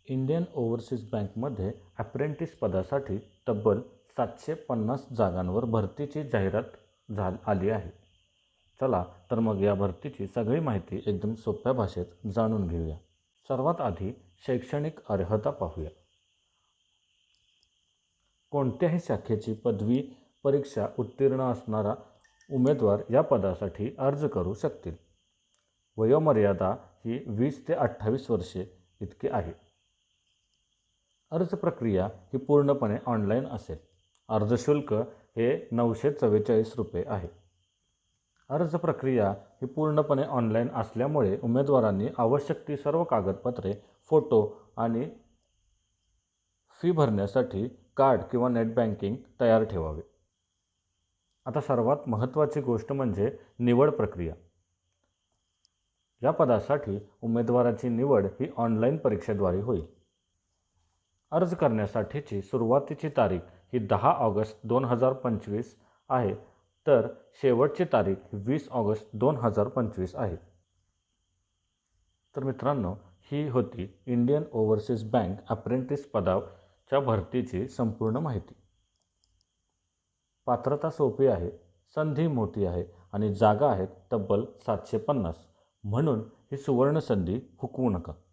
Indian overseas बँकमध्ये apprentice पदासाठी तब्बल 750 जागांवर भरतीची जाहिरात आली आहे. चला तर मग या भरतीची सगळी माहिती एकदम सोप्या भाषेत जाणून घेऊया. सर्वात आधी शैक्षणिक अर्हता पाहूया. कोणत्याही शाखेची पदवी परीक्षा उत्तीर्ण असणारा उमेदवार या पदासाठी अर्ज करू शकतील. वयोमर्यादा ही 20 ते 28 वर्षे इतकी आहे. अर्ज प्रक्रिया ही पूर्णपणे ऑनलाईन असेल. अर्ज शुल्क हे 944 रुपये आहे. अर्ज प्रक्रिया ही पूर्णपणे ऑनलाईन असल्यामुळे उमेदवारांनी आवश्यक ती सर्व कागदपत्रे, फोटो आणि फी भरण्यासाठी कार्ड किंवा नेट बँकिंग तयार ठेवावे. आता सर्वात महत्त्वाची गोष्ट म्हणजे निवड प्रक्रिया. या पदासाठी उमेदवाराची निवड ही ऑनलाईन परीक्षेद्वारे होईल. अर्ज करण्यासाठीची सुरुवातीची तारीख ही 10 ऑगस्ट 2025 आहे, तर शेवटची तारीख 20 ऑगस्ट 2025 आहे. तर मित्रांनो, ही होती इंडियन ओव्हरसीज बँक अप्रेंटिस पदाच्या भरतीची संपूर्ण माहिती. पात्रता सोपी आहे, संधी मोठी आहे आणि जागा आहेत तब्बल 750. म्हणून ही सुवर्ण संधी हुकवू नका.